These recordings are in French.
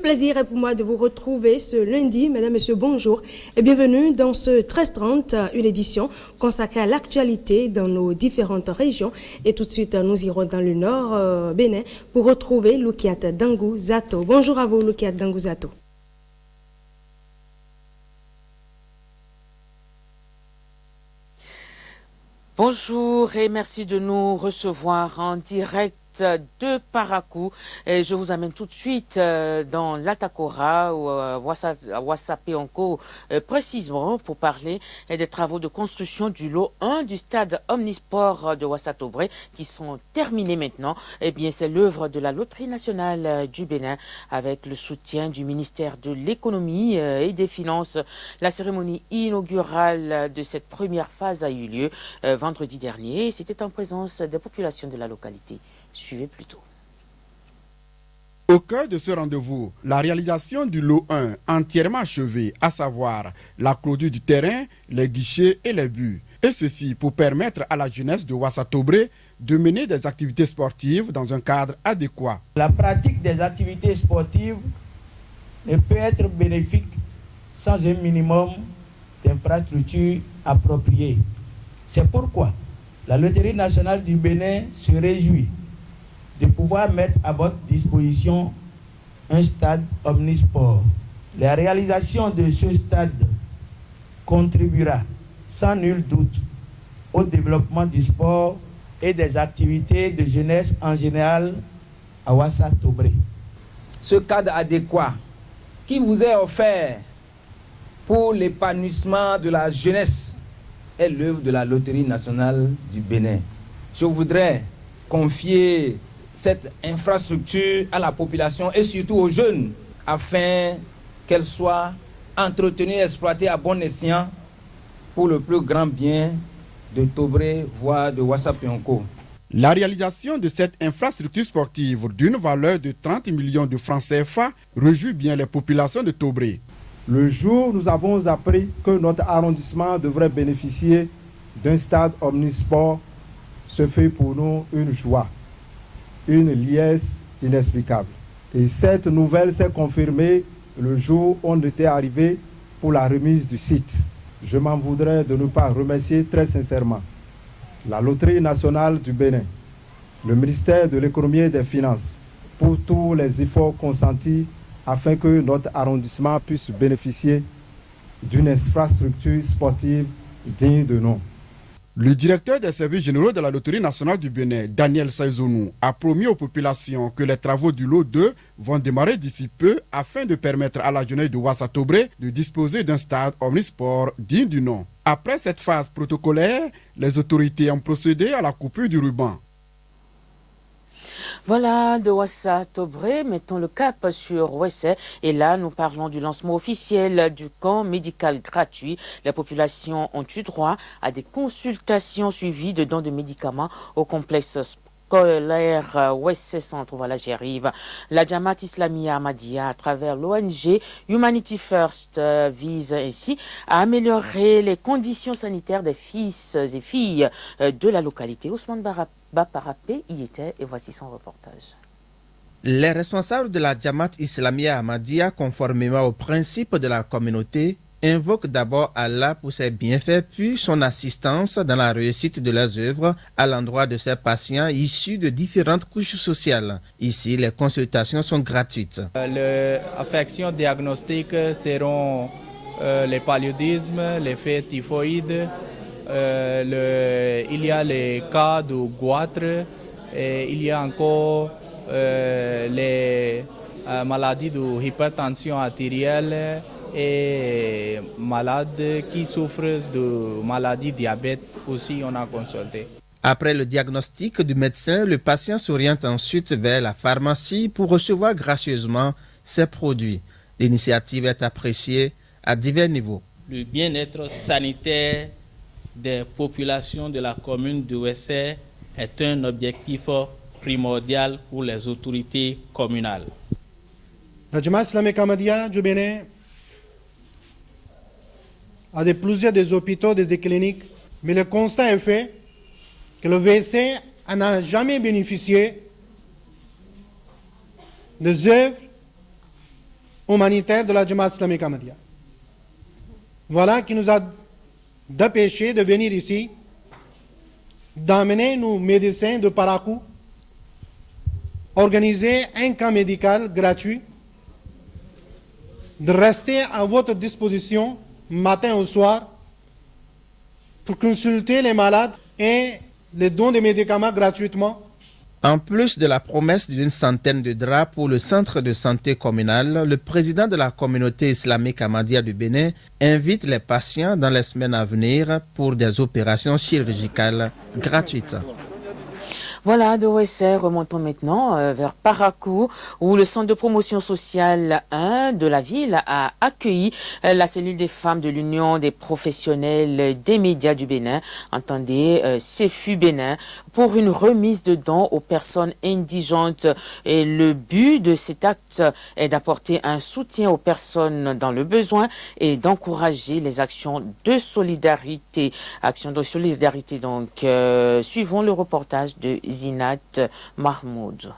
plaisir est pour moi de vous retrouver ce lundi. Mesdames, Messieurs, bonjour et bienvenue dans ce 1330, une édition consacrée à l'actualité dans nos différentes régions. Et tout de suite, nous irons dans le nord Bénin pour retrouver Loukiat Dangou Zato. Bonjour à vous, Loukiat Dangou Zato. Bonjour et merci de nous recevoir en direct de Parakou. Et je vous amène tout de suite dans l'Atakora ou à Wassapeonko précisément pour parler des travaux de construction du lot 1 du stade Omnisport de Ouassa-Tobré qui sont terminés maintenant. Eh bien, c'est l'œuvre de la Loterie nationale du Bénin avec le soutien du ministère de l'économie et des finances. La cérémonie inaugurale de cette première phase a eu lieu vendredi dernier. C'était en présence des populations de la localité. Suivez plutôt. Au cœur de ce rendez-vous, la réalisation du lot 1 entièrement achevé, à savoir la clôture du terrain, les guichets et les buts. Et ceci pour permettre à la jeunesse de Ouassa-Tobré de mener des activités sportives dans un cadre adéquat. La pratique des activités sportives ne peut être bénéfique sans un minimum d'infrastructures appropriées. C'est pourquoi la Loterie nationale du Bénin se réjouit de pouvoir mettre à votre disposition un stade omnisport. La réalisation de ce stade contribuera sans nul doute au développement du sport et des activités de jeunesse en général à Ouassa-Tobré. Ce cadre adéquat qui vous est offert pour l'épanouissement de la jeunesse est l'œuvre de la Loterie nationale du Bénin. Je voudrais confier cette infrastructure à la population et surtout aux jeunes afin qu'elle soit entretenue et exploitée à bon escient pour le plus grand bien de Tobré, voire de Ouassa-Peonko. La réalisation de cette infrastructure sportive d'une valeur de 30 millions de francs CFA réjouit bien les populations de Tobré. Le jour où nous avons appris que notre arrondissement devrait bénéficier d'un stade omnisport, ce fut pour nous une joie, une liesse inexplicable. Et cette nouvelle s'est confirmée le jour où on était arrivé pour la remise du site. Je m'en voudrais de ne pas remercier très sincèrement la Loterie nationale du Bénin, le ministère de l'économie et des finances pour tous les efforts consentis afin que notre arrondissement puisse bénéficier d'une infrastructure sportive digne de nom. Le directeur des services généraux de la Loterie nationale du Bénin, Daniel Saïzounou, a promis aux populations que les travaux du lot 2 vont démarrer d'ici peu afin de permettre à la jeunesse de Ouassa-Tobré de disposer d'un stade omnisport digne du nom. Après cette phase protocolaire, les autorités ont procédé à la coupure du ruban. Voilà, de Ouassa-Tobré, mettons le cap sur Ouessé. Et là, nous parlons du lancement officiel du camp médical gratuit. Les populations ont eu droit à des consultations suivies de dons de médicaments au complexe scolaire Ouessé Centre. Voilà, j'y arrive. La Jamaat Islamia Ahmadiyya, à travers l'ONG Humanity First, vise ainsi à améliorer les conditions sanitaires des fils et filles de la localité. Ousmane Baparapé y était et voici son reportage. Les responsables de la Jamaat Islamia Ahmadiyya, conformément aux principes de la communauté, invoquent d'abord Allah pour ses bienfaits puis son assistance dans la réussite de leurs œuvres à l'endroit de ses patients issus de différentes couches sociales. Ici, les consultations sont gratuites. Les affections diagnostiques seront les paludismes, l'effet typhoïde, il y a les cas de goitre, et il y a encore les maladies de hypertension artérielle et malades qui souffrent de maladies diabète aussi on a consulté. Après le diagnostic du médecin, le patient s'oriente ensuite vers la pharmacie pour recevoir gracieusement ses produits. L'initiative est appréciée à divers niveaux. Le bien-être sanitaire des populations de la commune de Ouessé est un objectif primordial pour les autorités communales. La Jamaat Islamique Ahmadiyya du Bénin a plusieurs des hôpitaux, des cliniques, mais le constat est fait que le VC n'a jamais bénéficié des œuvres humanitaire de la Jamaat islamique Ahmadiyya. Voilà qui nous a dépêché de venir ici, d'amener nos médecins de Parakou, organiser un camp médical gratuit, de rester à votre disposition matin au soir pour consulter les malades et les dons de médicaments gratuitement. En plus de la promesse d'une centaine de draps pour le centre de santé communal, le président de la communauté islamique Ahmadiyya du Bénin invite les patients dans les semaines à venir pour des opérations chirurgicales gratuites. Voilà, de OSR, remontons maintenant vers Parakou, où le centre de promotion sociale 1 de la ville a accueilli la cellule des femmes de l'Union des professionnels des médias du Bénin, entendez CEFU Bénin, pour une remise de dons aux personnes indigentes. Et le but de cet acte est d'apporter un soutien aux personnes dans le besoin et d'encourager les actions de solidarité. Actions de solidarité, donc, suivons le reportage de Zinat Mahmoud.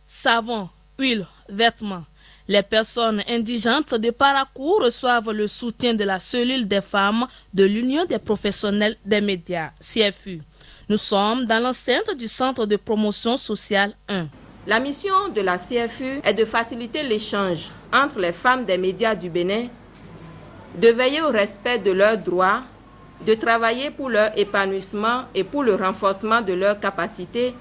Savon, huile, vêtements. Les personnes indigentes de Parakou reçoivent le soutien de la cellule des femmes de l'Union des professionnels des médias, CFU. Nous sommes dans l'enceinte du centre de promotion sociale 1. La mission de la CFU est de faciliter l'échange entre les femmes des médias du Bénin, de veiller au respect de leurs droits, de travailler pour leur épanouissement et pour le renforcement de leurs capacités,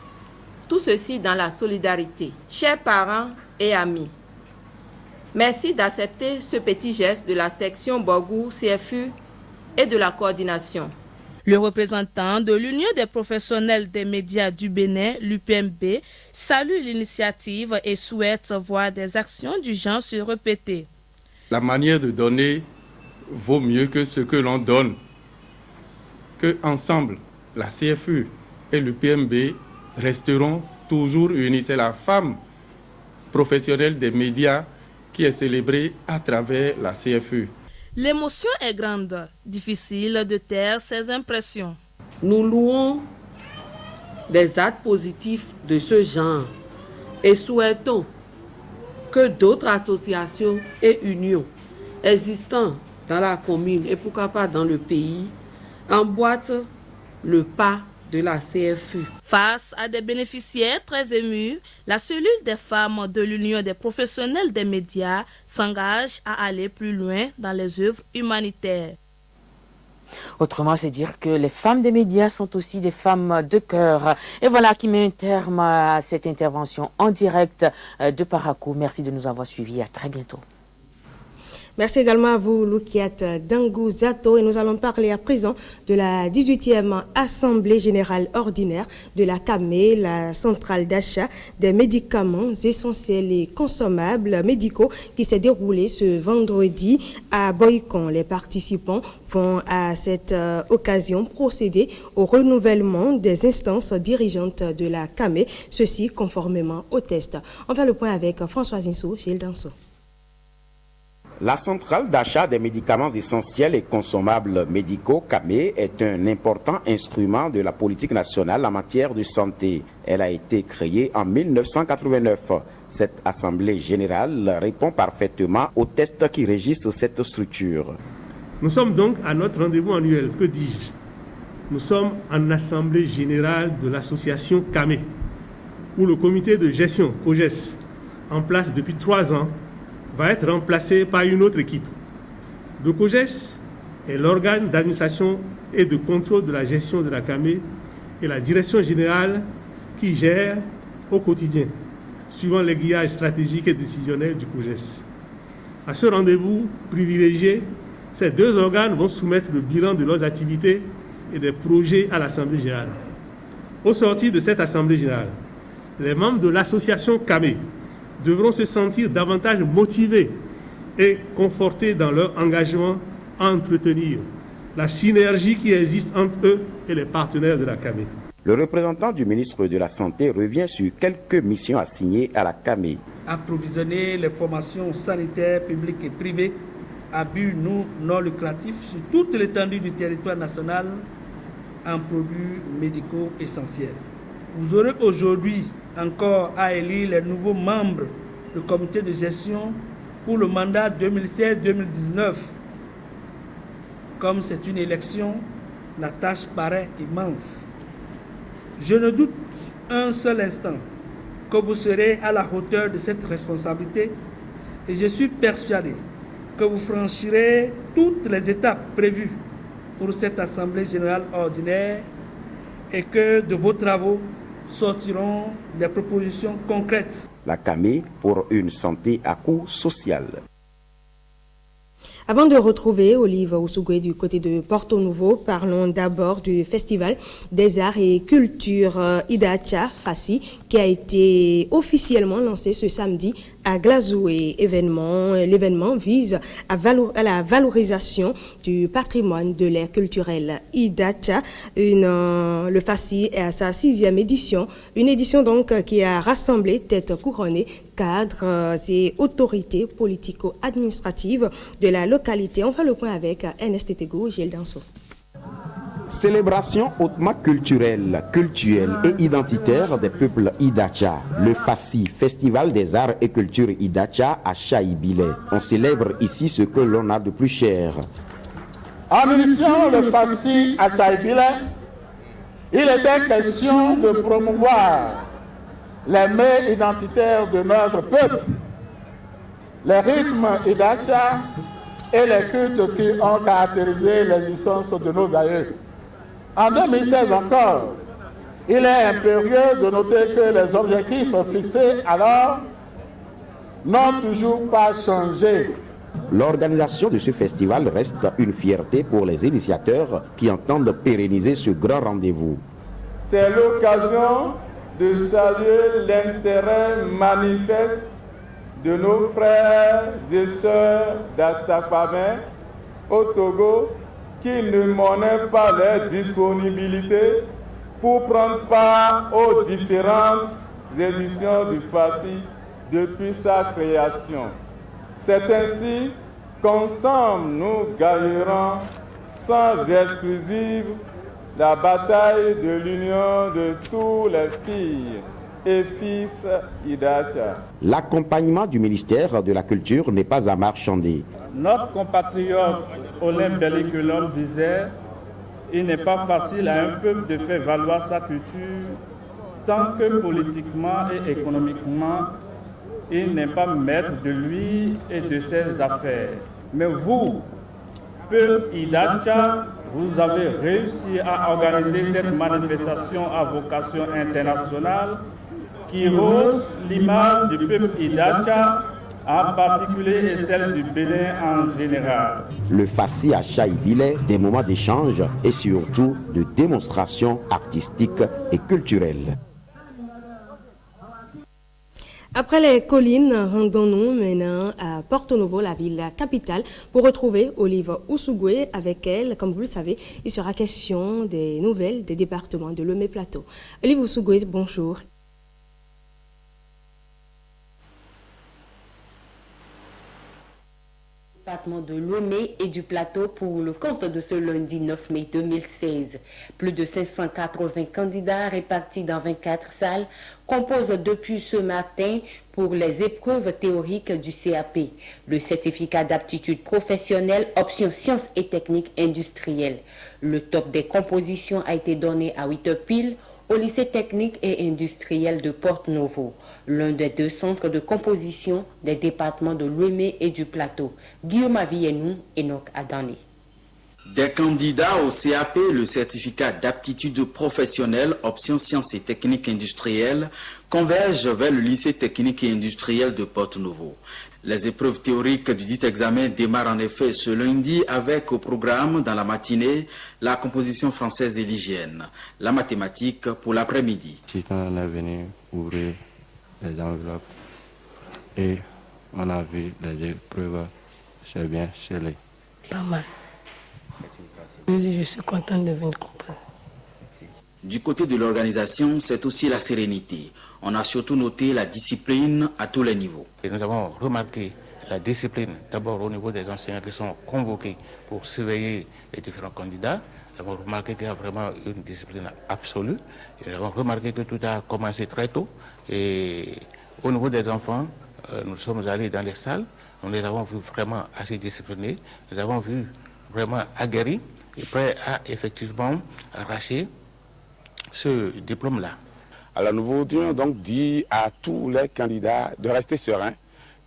tout ceci dans la solidarité. Chers parents et amis, merci d'accepter ce petit geste de la section Borgou CFU et de la coordination. Le représentant de l'Union des professionnels des médias du Bénin, l'UPMB, salue l'initiative et souhaite voir des actions du genre se répéter. La manière de donner vaut mieux que ce que l'on donne. Que ensemble, la CFU et l'UPMB resteront toujours unis. C'est la femme professionnelle des médias qui est célébrée à travers la CFU. L'émotion est grande, difficile de taire ses impressions. Nous louons des actes positifs de ce genre et souhaitons que d'autres associations et unions existant dans la commune et pourquoi pas dans le pays emboîtent le pas de la CFU. Face à des bénéficiaires très émus, la cellule des femmes de l'Union des professionnels des médias s'engage à aller plus loin dans les œuvres humanitaires. Autrement, c'est dire que les femmes des médias sont aussi des femmes de cœur. Et voilà qui met un terme à cette intervention en direct de Parakou. Merci de nous avoir suivis. À très bientôt. Merci également à vous, Loukiat Dangouzato. Et nous allons parler à présent de la 18e Assemblée Générale Ordinaire de la CAME, la centrale d'achat des médicaments essentiels et consommables médicaux qui s'est déroulée ce vendredi à Boycon. Les participants vont à cette occasion procéder au renouvellement des instances dirigeantes de la CAME, ceci conformément au test. On fait le point avec François Zinsou, Gilles Danso. La centrale d'achat des médicaments essentiels et consommables médicaux, CAME, est un important instrument de la politique nationale en matière de santé. Elle a été créée en 1989. Cette assemblée générale répond parfaitement aux tests qui régissent cette structure. Nous sommes donc à notre rendez-vous annuel, que dis-je? Nous sommes en assemblée générale de l'association CAME, où le comité de gestion, COGES, en place depuis 3 ans, va être remplacé par une autre équipe. Le COGES est l'organe d'administration et de contrôle de la gestion de la CAME et la direction générale qui gère au quotidien, suivant l'aiguillage stratégique et décisionnel du COGES. À ce rendez-vous privilégié, ces 2 organes vont soumettre le bilan de leurs activités et des projets à l'Assemblée générale. Au sortir de cette Assemblée générale, les membres de l'association CAME devront se sentir davantage motivés et confortés dans leur engagement à entretenir la synergie qui existe entre eux et les partenaires de la CAME. Le représentant du ministre de la Santé revient sur quelques missions assignées à la CAME. Approvisionner les formations sanitaires publiques et privées à but non lucratif sur toute l'étendue du territoire national en produits médicaux essentiels. Vous aurez aujourd'hui encore à élire les nouveaux membres le comité de gestion pour le mandat 2016-2019. Comme c'est une élection, la tâche paraît immense. Je ne doute un seul instant que vous serez à la hauteur de cette responsabilité et je suis persuadé que vous franchirez toutes les étapes prévues pour cette Assemblée générale ordinaire et que de vos travaux sortiront des propositions concrètes. La CAME pour une santé à coût social. Avant de retrouver Olive Ousougué du côté de Porto Novo, parlons d'abord du Festival des Arts et Cultures Idacha Fassi qui a été officiellement lancé ce samedi à Glazoué. L'événement vise à la valorisation du patrimoine de l'ère culturelle Idacha. Le Fassi est à sa 6e édition, une édition donc qui a rassemblé têtes couronnées, cadres et autorités politico-administratives de la localité. On fait le point avec Ernest Tego, Gilles Danso. Célébration hautement culturelle et identitaire des peuples Idacha. Le Fassi, Festival des Arts et Cultures Idacha à Chaïbilé. On célèbre ici ce que l'on a de plus cher. En initiant le Fassi à Chaïbilé, il était question de promouvoir les mets identitaires de notre peuple, les rythmes Idacha et les cultes qui ont caractérisé l'existence de nos aïeux. En 2016 encore, il est impérieux de noter que les objectifs fixés alors n'ont toujours pas changé. L'organisation de ce festival reste une fierté pour les initiateurs qui entendent pérenniser ce grand rendez-vous. C'est l'occasion de saluer l'intérêt manifeste de nos frères et sœurs d'Atapamé au Togo qui ne monnaient pas leur disponibilité pour prendre part aux différentes éditions du Fassi depuis sa création. C'est ainsi qu'ensemble nous gagnerons sans exclusive la bataille de l'union de tous les filles et fils Idacha. L'accompagnement du ministère de la Culture n'est pas à marchander. Notre compatriote Olympe Belliculum disait « Il n'est pas facile à un peuple de faire valoir sa culture tant que politiquement et économiquement, il n'est pas maître de lui et de ses affaires. Mais vous, peuple Idacha, vous avez réussi à organiser cette manifestation à vocation internationale qui hausse l'image du peuple Idacha, en particulier et celle du Bénin en général. Le Fassi à Chaïbilé, des moments d'échange et surtout de démonstrations artistiques et culturelles. Après les collines, rendons-nous maintenant à Porto Novo, la ville capitale, pour retrouver Olive Ousougué. Avec elle, comme vous le savez, il sera question des nouvelles des départements de Lomé-Plateau. Olive Ousougué, bonjour. Département de Lomé et du Plateau pour le compte de ce lundi 9 mai 2016. Plus de 580 candidats répartis dans 24 salles composent depuis ce matin pour les épreuves théoriques du CAP, le certificat d'aptitude professionnelle option sciences et techniques industrielles. Le top des compositions a été donné à 8h pile au lycée technique et industriel de Porto Novo, l'un des deux centres de composition des départements de Lomé et du Plateau. Guillaume Avienou et Enoch Adani. Des candidats au CAP, le certificat d'aptitude professionnelle, option sciences et techniques industrielles, convergent vers le lycée technique et industriel de Porto Novo. Les épreuves théoriques du dit examen démarrent en effet ce lundi avec au programme dans la matinée la composition française et l'hygiène, la mathématique pour l'après-midi. On est venu ouvrir les enveloppes et on a vu les épreuves, c'est bien scellé. Pas mal. Je suis content de venir comprendre. Du côté de l'organisation, c'est aussi la sérénité. On a surtout noté la discipline à tous les niveaux. Et nous avons remarqué la discipline, d'abord au niveau des enseignants qui sont convoqués pour surveiller les différents candidats. Nous avons remarqué qu'il y a vraiment une discipline absolue. Et nous avons remarqué que tout a commencé très tôt. Et au niveau des enfants, nous sommes allés dans les salles, nous les avons vus vraiment assez disciplinés, nous les avons vus vraiment aguerris et prêts à effectivement arracher ce diplôme-là. Alors nous voudrions donc dire à tous les candidats de rester sereins,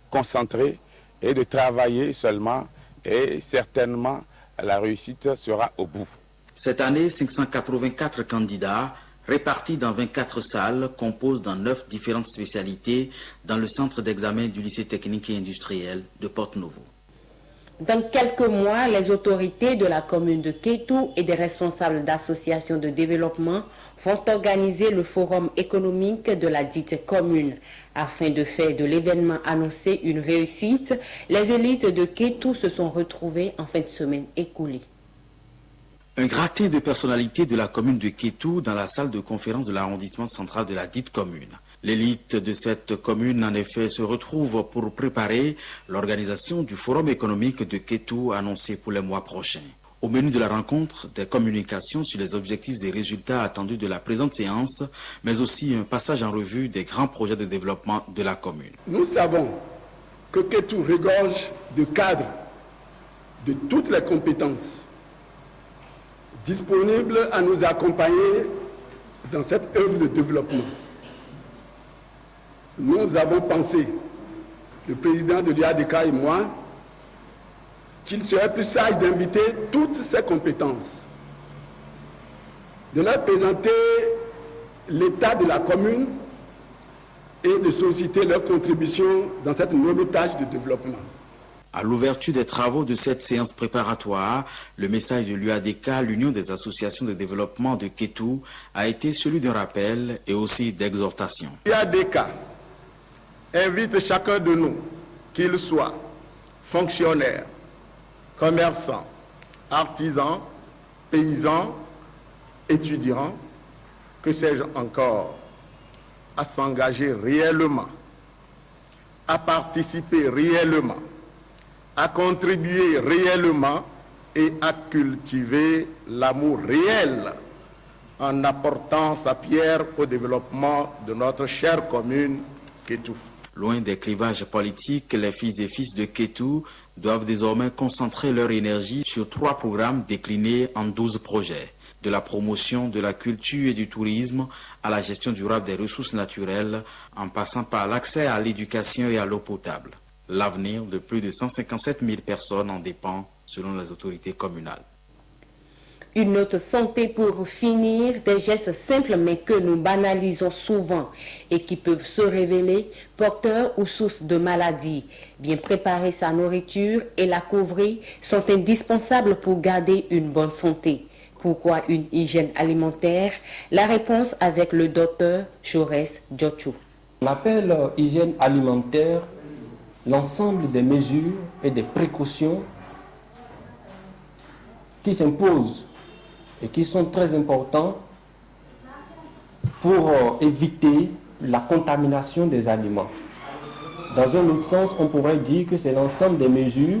concentrés et de travailler seulement, et certainement la réussite sera au bout. Cette année, 584 candidats répartis dans 24 salles composent dans 9 différentes spécialités dans le centre d'examen du lycée technique et industriel de Porto-Novo. Dans quelques mois, les autorités de la commune de Kétou et des responsables d'associations de développement vont organiser le forum économique de la dite commune. Afin de faire de l'événement annoncé une réussite, les élites de Kétou se sont retrouvées en fin de semaine écoulée. Un gratin de personnalité de la commune de Kétou dans la salle de conférence de l'arrondissement central de la dite commune. L'élite de cette commune, en effet, se retrouve pour préparer l'organisation du forum économique de Kétou annoncé pour les mois prochains. Au menu de la rencontre, des communications sur les objectifs et résultats attendus de la présente séance, mais aussi un passage en revue des grands projets de développement de la commune. Nous savons que Kétou regorge de cadres de toutes les compétences disponibles à nous accompagner dans cette œuvre de développement. Nous avons pensé, le président de l'UADK et moi, qu'il serait plus sage d'inviter toutes ces compétences, de leur présenter l'état de la commune et de solliciter leur contribution dans cette noble tâche de développement. À l'ouverture des travaux de cette séance préparatoire, le message de l'UADK, l'Union des associations de développement de Kétou, a été celui d'un rappel et aussi d'exhortation. L'UADK invite chacun de nous, qu'il soit fonctionnaire, commerçant, artisan, paysan, étudiant, que sais-je encore, à s'engager réellement, à participer réellement, à contribuer réellement et à cultiver l'amour réel en apportant sa pierre au développement de notre chère commune Kétou. Loin des clivages politiques, les fils et fils de Kétou doivent désormais concentrer leur énergie sur 3 programmes déclinés en 12 projets. De la promotion de la culture et du tourisme à la gestion durable des ressources naturelles, en passant par l'accès à l'éducation et à l'eau potable. L'avenir de plus de 157 000 personnes en dépend selon les autorités communales. Une note santé pour finir, des gestes simples mais que nous banalisons souvent et qui peuvent se révéler porteurs ou sources de maladies. Bien préparer sa nourriture et la couvrir sont indispensables pour garder une bonne santé. Pourquoi une hygiène alimentaire? La réponse avec le docteur Jaurès Djotchou. On appelle hygiène alimentaire l'ensemble des mesures et des précautions qui s'imposent et qui sont très importants pour éviter la contamination des aliments. Dans un autre sens, on pourrait dire que c'est l'ensemble des mesures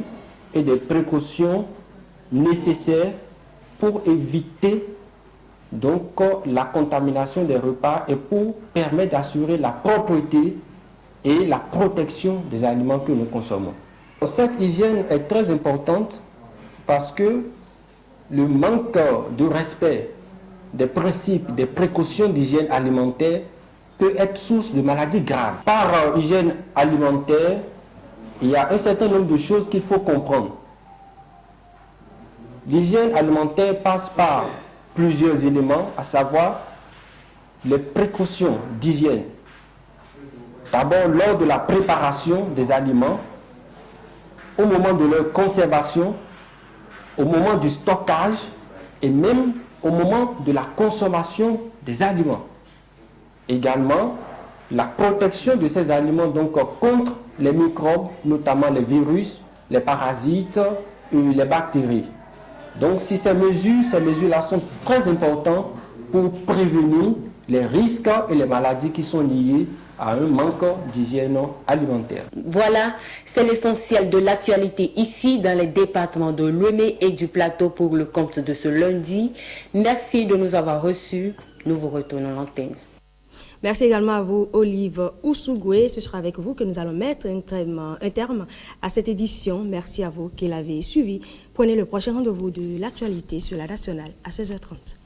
et des précautions nécessaires pour éviter donc la contamination des repas et pour permettre d'assurer la propreté et la protection des aliments que nous consommons. Cette hygiène est très importante parce que le manque de respect des principes, des précautions d'hygiène alimentaire peut être source de maladies graves. Par hygiène alimentaire, il y a un certain nombre de choses qu'il faut comprendre. L'hygiène alimentaire passe par plusieurs éléments, à savoir les précautions d'hygiène. D'abord, lors de la préparation des aliments, au moment de leur conservation, au moment du stockage et même au moment de la consommation des aliments. Également, la protection de ces aliments donc contre les microbes, notamment les virus, les parasites et les bactéries. Donc, si ces mesures-là sont très importantes pour prévenir les risques et les maladies qui sont liées à un manque d'hygiène alimentaire. Voilà, c'est l'essentiel de l'actualité ici dans les départements de Lomé et du Plateau pour le compte de ce lundi. Merci de nous avoir reçus. Nous vous retournons l'antenne. Merci également à vous, Olive Ousougoué. Ce sera avec vous que nous allons mettre un terme à cette édition. Merci à vous qui l'avez suivi. Prenez le prochain rendez-vous de l'actualité sur la nationale à 16h30.